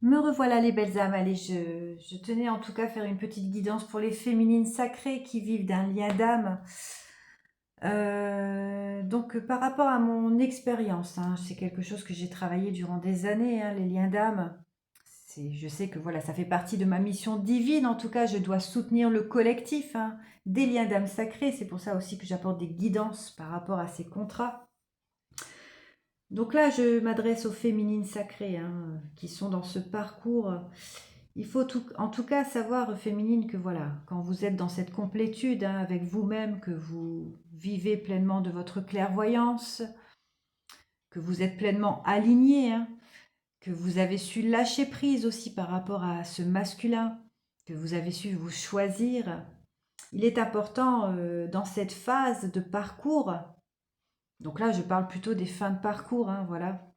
Me revoilà les belles âmes. Allez, je tenais en tout cas à faire une petite guidance pour les féminines sacrées qui vivent d'un lien d'âme. Donc par rapport à mon expérience, hein, c'est quelque chose que j'ai travaillé durant des années, hein, les liens d'âme. Je sais que voilà, ça fait partie de ma mission divine. En tout cas, je dois soutenir le collectif, hein, des liens d'âme sacrés. C'est pour ça aussi que j'apporte des guidances par rapport à ces contrats. Donc là, je m'adresse aux féminines sacrées, hein, qui sont dans ce parcours. Il faut en tout cas savoir, féminine, que voilà, quand vous êtes dans cette complétude, hein, avec vous-même, que vous vivez pleinement de votre clairvoyance, que vous êtes pleinement aligné, hein, que vous avez su lâcher prise aussi par rapport à ce masculin, que vous avez su vous choisir. Il est important dans cette phase de parcours, donc là je parle plutôt des fins de parcours, hein, voilà.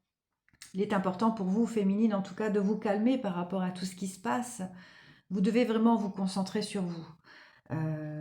Il est important pour vous, féminine, en tout cas, de vous calmer par rapport à tout ce qui se passe. Vous devez vraiment vous concentrer sur vous.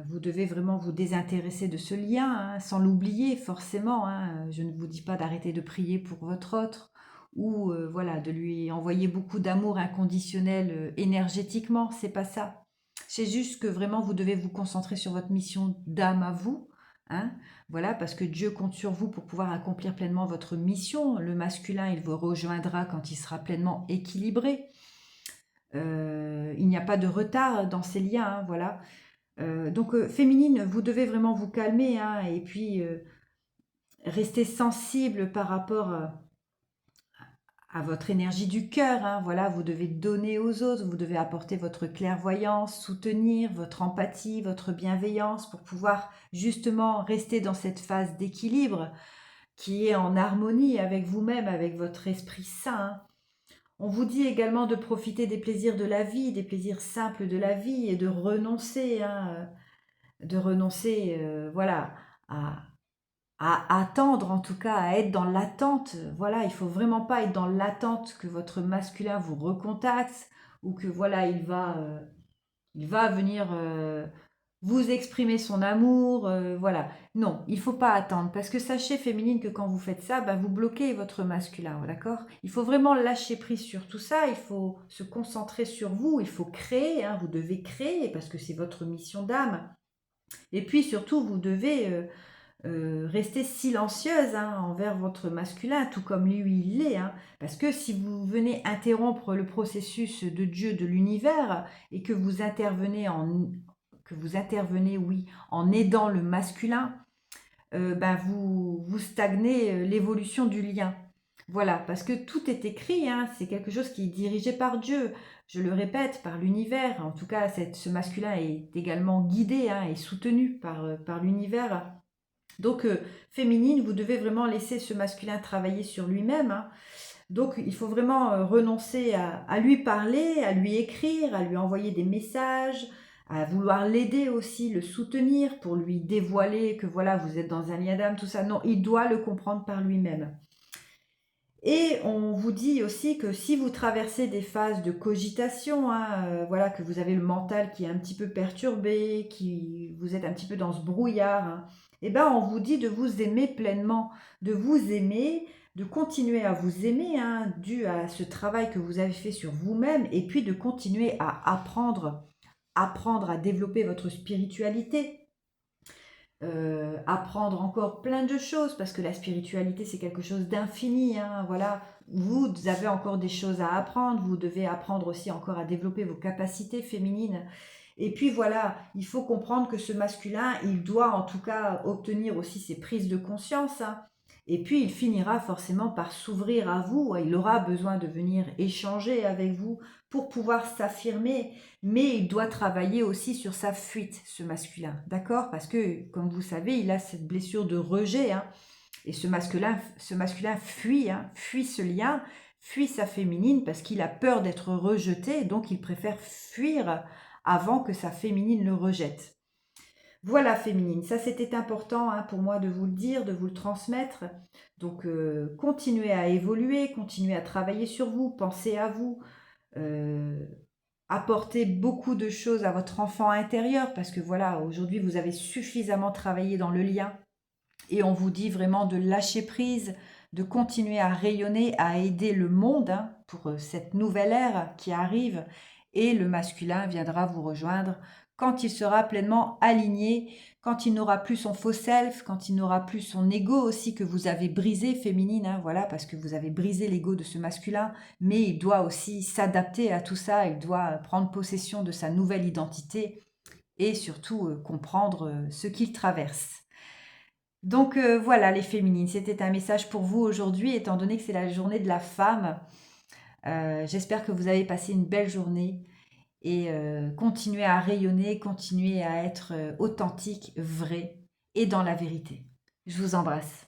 Vous devez vraiment vous désintéresser de ce lien, hein, sans l'oublier forcément, hein. Je ne vous dis pas d'arrêter de prier pour votre autre ou voilà, de lui envoyer beaucoup d'amour inconditionnel énergétiquement, c'est pas ça. C'est juste que vraiment vous devez vous concentrer sur votre mission d'âme à vous, hein. Voilà, parce que Dieu compte sur vous pour pouvoir accomplir pleinement votre mission. Le masculin, il vous rejoindra quand il sera pleinement équilibré. Il n'y a pas de retard dans ces liens, hein, voilà. Donc, féminine, vous devez vraiment vous calmer, hein, et puis rester sensible par rapport à votre énergie du cœur, hein, voilà, vous devez donner aux autres, vous devez apporter votre clairvoyance, soutenir votre empathie, votre bienveillance pour pouvoir justement rester dans cette phase d'équilibre qui est en harmonie avec vous-même, avec votre esprit sain, hein. On vous dit également de profiter des plaisirs de la vie, des plaisirs simples de la vie et de renoncer, hein, voilà, à, attendre, en tout cas, à être dans l'attente. Voilà, il faut vraiment pas être dans l'attente que votre masculin vous recontacte ou que voilà, il va venir vous exprimer son amour, voilà. Non, il faut pas attendre parce que sachez, féminine, que quand vous faites ça, bah, vous bloquez votre masculin, d'accord? Il faut vraiment lâcher prise sur tout ça, il faut se concentrer sur vous, il faut créer, hein, vous devez créer parce que c'est votre mission d'âme. Et puis surtout, vous devez rester silencieuse, hein, envers votre masculin, tout comme lui il l'est, hein, parce que si vous venez interrompre le processus de Dieu, de l'univers, et que vous intervenez, oui, en aidant le masculin, ben vous stagnez l'évolution du lien. Voilà, parce que tout est écrit, hein, c'est quelque chose qui est dirigé par Dieu, je le répète, par l'univers. En tout cas, ce masculin est également guidé, hein, et soutenu par l'univers. Donc, féminine, vous devez vraiment laisser ce masculin travailler sur lui-même, hein. Donc, il faut vraiment renoncer à lui parler, à lui écrire, à lui envoyer des messages, à vouloir l'aider aussi, le soutenir pour lui dévoiler que voilà, vous êtes dans un lien d'âme, tout ça. Non, il doit le comprendre par lui-même. Et on vous dit aussi que si vous traversez des phases de cogitation, hein, voilà, que vous avez le mental qui est un petit peu perturbé, qui vous êtes un petit peu dans ce brouillard, hein, eh ben on vous dit de vous aimer pleinement, de vous aimer, de continuer à vous aimer, hein, dû à ce travail que vous avez fait sur vous-même, et puis de continuer à apprendre à développer votre spiritualité, apprendre encore plein de choses parce que la spiritualité c'est quelque chose d'infini, hein, voilà, vous avez encore des choses à apprendre, vous devez apprendre aussi encore à développer vos capacités féminines et puis voilà, il faut comprendre que ce masculin il doit en tout cas obtenir aussi ses prises de conscience, hein, et puis il finira forcément par s'ouvrir à vous, il aura besoin de venir échanger avec vous pour pouvoir s'affirmer, mais il doit travailler aussi sur sa fuite, ce masculin, d'accord? Parce que, comme vous savez, il a cette blessure de rejet, hein, et ce masculin fuit, hein, fuit ce lien, fuit sa féminine parce qu'il a peur d'être rejeté, donc il préfère fuir avant que sa féminine le rejette. Voilà, féminine, ça c'était important, hein, pour moi de vous le dire, de vous le transmettre. Donc, continuez à évoluer, continuez à travailler sur vous, pensez à vous. Euh, Apporter beaucoup de choses à votre enfant intérieur parce que voilà, aujourd'hui vous avez suffisamment travaillé dans le lien et on vous dit vraiment de lâcher prise, de continuer à rayonner, à aider le monde hein, pour cette nouvelle ère qui arrive. Et le masculin viendra vous rejoindre quand il sera pleinement aligné, quand il n'aura plus son faux self, quand il n'aura plus son ego aussi que vous avez brisé, féminine, hein, voilà, parce que vous avez brisé l'ego de ce masculin, mais il doit aussi s'adapter à tout ça, il doit prendre possession de sa nouvelle identité et surtout comprendre ce qu'il traverse. Donc voilà les féminines, c'était un message pour vous aujourd'hui, étant donné que c'est la journée de la femme. J'espère que vous avez passé une belle journée et continuez à rayonner, continuez à être authentique, vrai et dans la vérité. Je vous embrasse.